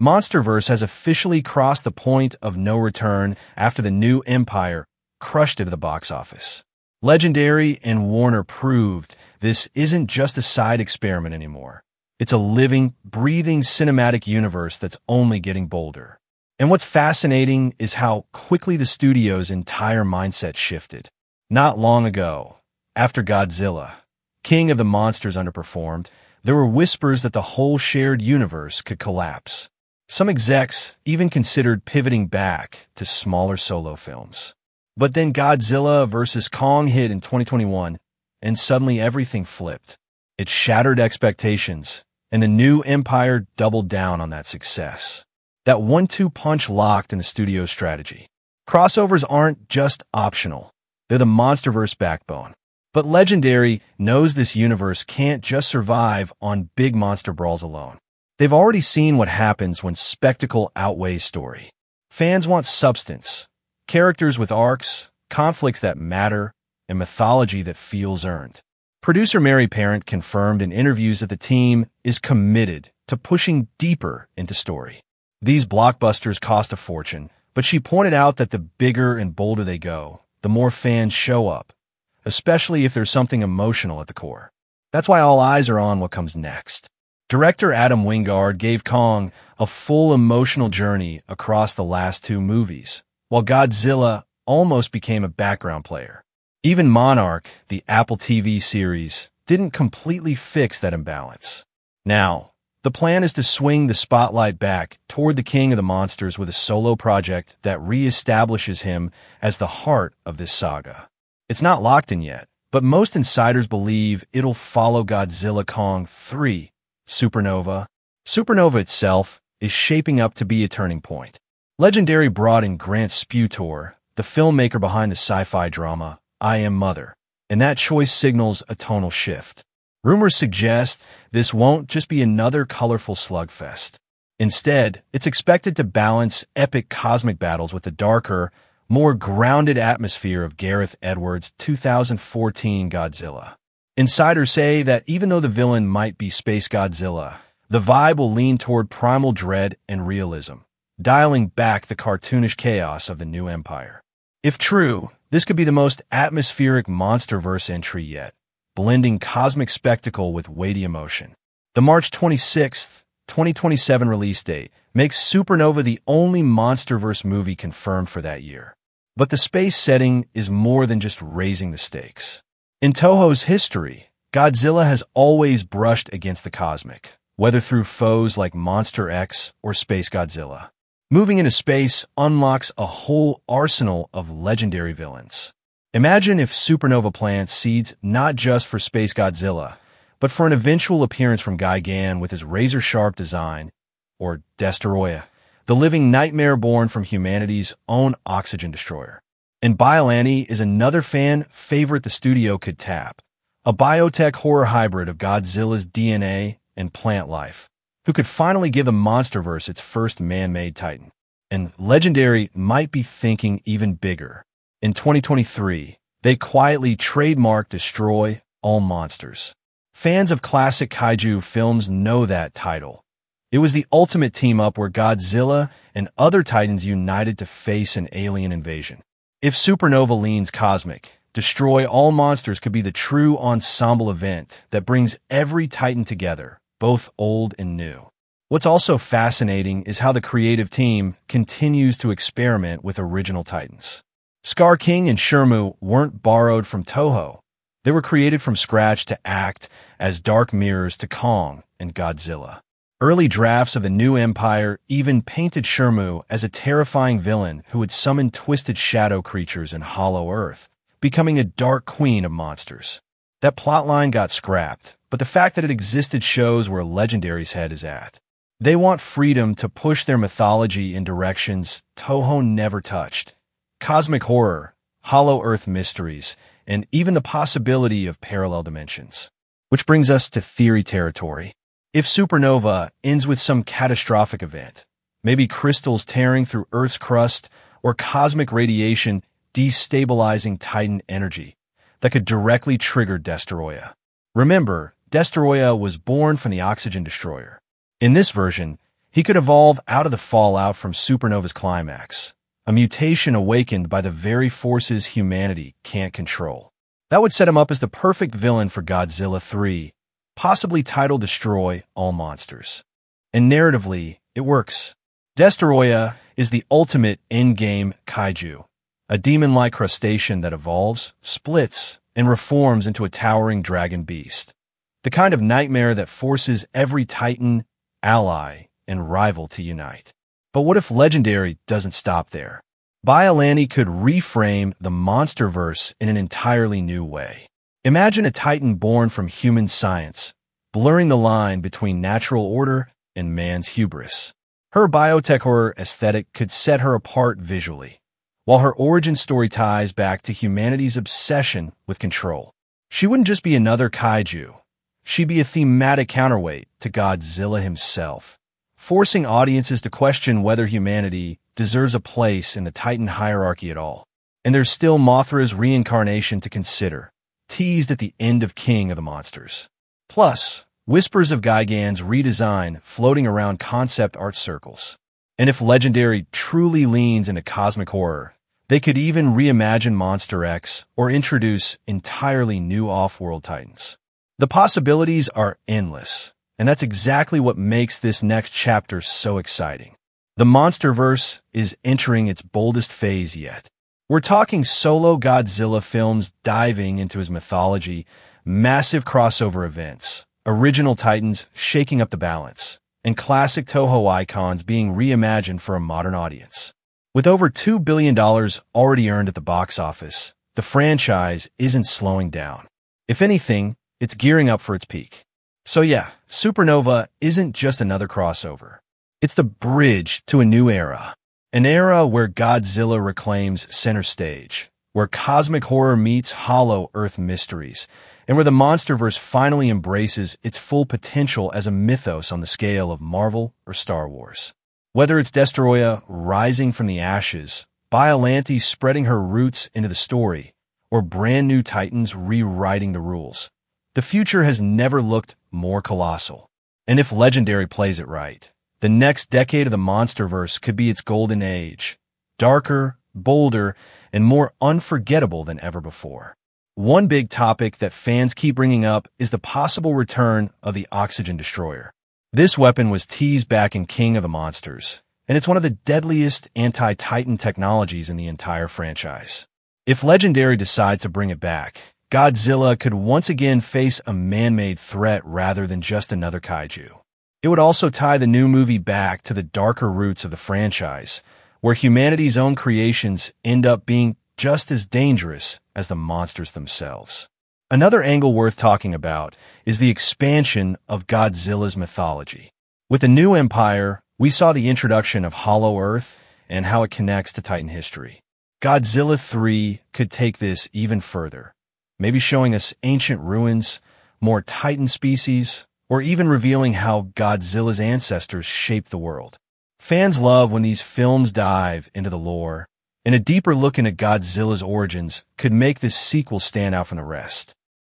Monsterverse has officially crossed the point of no return after the new empire crushed it at the box office. Legendary and Warner proved this isn't just a side experiment anymore. It's a living, breathing cinematic universe that's only getting bolder. And what's fascinating is how quickly the studio's entire mindset shifted. Not long ago, after Godzilla, King of the Monsters underperformed, there were whispers that the whole shared universe could collapse. Some execs even considered pivoting back to smaller solo films. But then Godzilla vs. Kong hit in 2021, and suddenly everything flipped. It shattered expectations, and the new empire doubled down on that success. That 1-2 punch locked in the studio's strategy. Crossovers aren't just optional. They're the Monsterverse backbone. But Legendary knows this universe can't just survive on big monster brawls alone. They've already seen what happens when spectacle outweighs story. Fans want substance, characters with arcs, conflicts that matter, and mythology that feels earned. Producer Mary Parent confirmed in interviews that the team is committed to pushing deeper into story. These blockbusters cost a fortune, but she pointed out that the bigger and bolder they go, the more fans show up, especially if there's something emotional at the core. That's why all eyes are on what comes next. Director Adam Wingard gave Kong a full emotional journey across the last two movies, while Godzilla almost became a background player. Even Monarch, the Apple TV series, didn't completely fix that imbalance. Now, the plan is to swing the spotlight back toward the King of the Monsters with a solo project that reestablishes him as the heart of this saga. It's not locked in yet, but most insiders believe it'll follow Godzilla Kong 3, Supernova. Supernova itself is shaping up to be a turning point. Legendary brought in Grant Sputor, the filmmaker behind the sci-fi drama I Am Mother, and that choice signals a tonal shift. Rumors suggest this won't just be another colorful slugfest. Instead, it's expected to balance epic cosmic battles with the darker, more grounded atmosphere of Gareth Edwards' 2014 Godzilla. Insiders say that even though the villain might be Space Godzilla, the vibe will lean toward primal dread and realism, dialing back the cartoonish chaos of the new empire. If true, this could be the most atmospheric Monsterverse entry yet, blending cosmic spectacle with weighty emotion. The March 26, 2027 release date makes Supernova the only Monsterverse movie confirmed for that year. But the space setting is more than just raising the stakes. In Toho's history, Godzilla has always brushed against the cosmic, whether through foes like Monster X or Space Godzilla. Moving into space unlocks a whole arsenal of legendary villains. Imagine if Supernova plants seeds not just for Space Godzilla, but for an eventual appearance from Gigan with his razor-sharp design, or destroyah, the living nightmare born from humanity's own oxygen destroyer. And Biollante is another fan favorite the studio could tap, a biotech horror hybrid of Godzilla's DNA and plant life, who could finally give the Monsterverse its first man-made titan. And Legendary might be thinking even bigger. In 2023, they quietly trademarked Destroy All Monsters. Fans of classic kaiju films know that title. It was the ultimate team-up where Godzilla and other titans united to face an alien invasion. If Supernova leans cosmic, Destroy All Monsters could be the true ensemble event that brings every titan together, both old and new. What's also fascinating is how the creative team continues to experiment with original titans. Scar King and Shermu weren't borrowed from Toho. They were created from scratch to act as dark mirrors to Kong and Godzilla. Early drafts of the new empire even painted Shermu as a terrifying villain who would summon twisted shadow creatures in Hollow Earth, becoming a dark queen of monsters. That plotline got scrapped, but the fact that it existed shows where Legendary's head is at. They want freedom to push their mythology in directions Toho never touched. Cosmic horror, Hollow Earth mysteries, and even the possibility of parallel dimensions. Which brings us to theory territory. If Supernova ends with some catastrophic event, maybe crystals tearing through Earth's crust or cosmic radiation destabilizing Titan energy that could directly trigger Destroyah. Remember, Destroyah was born from the oxygen destroyer. In this version, He could evolve out of the fallout from supernova's climax, a mutation awakened by the very forces humanity can't control. That would set him up as the perfect villain for Godzilla 3, possibly titled Destroy All Monsters. And narratively, it works. Destroyah is the ultimate endgame kaiju, a demon-like crustacean that evolves, splits, and reforms into a towering dragon beast. The kind of nightmare that forces every titan, ally, and rival to unite. But what if Legendary doesn't stop there? Biollante could reframe the monsterverse in an entirely new way. Imagine a titan born from human science, blurring the line between natural order and man's hubris. Her biotech horror aesthetic could set her apart visually, while her origin story ties back to humanity's obsession with control. She wouldn't just be another kaiju. She'd be a thematic counterweight to Godzilla himself, forcing audiences to question whether humanity deserves a place in the Titan hierarchy at all. And there's still Mothra's reincarnation to consider, teased at the end of King of the Monsters. Plus, whispers of Gigan's redesign floating around concept art circles. And if Legendary truly leans into cosmic horror, they could even reimagine Monster X or introduce entirely new off-world titans. The possibilities are endless, and that's exactly what makes this next chapter so exciting. The Monsterverse is entering its boldest phase yet. We're talking solo Godzilla films diving into his mythology, massive crossover events, original titans shaking up the balance, and classic Toho icons being reimagined for a modern audience. With over $2 billion already earned at the box office, the franchise isn't slowing down. If anything, it's gearing up for its peak. So yeah, Supernova isn't just another crossover. It's the bridge to a new era. An era where Godzilla reclaims center stage, where cosmic horror meets hollow Earth mysteries, and where the Monsterverse finally embraces its full potential as a mythos on the scale of Marvel or Star Wars. Whether it's Destroyah rising from the ashes, Biollante spreading her roots into the story, or brand new titans rewriting the rules, the future has never looked more colossal. And if Legendary plays it right, the next decade of the Monsterverse could be its golden age, darker, bolder, and more unforgettable than ever before. One big topic that fans keep bringing up is the possible return of the Oxygen Destroyer. This weapon was teased back in King of the Monsters, and it's one of the deadliest anti-Titan technologies in the entire franchise. If Legendary decides to bring it back, Godzilla could once again face a man-made threat rather than just another kaiju. It would also tie the new movie back to the darker roots of the franchise, where humanity's own creations end up being just as dangerous as the monsters themselves. Another angle worth talking about is the expansion of Godzilla's mythology. With the new empire, we saw the introduction of Hollow Earth and how it connects to Titan history. Godzilla 3 could take this even further, maybe showing us ancient ruins, more Titan species, or even revealing how Godzilla's ancestors shaped the world. Fans love when these films dive into the lore, and a deeper look into Godzilla's origins could make this sequel stand out from the rest.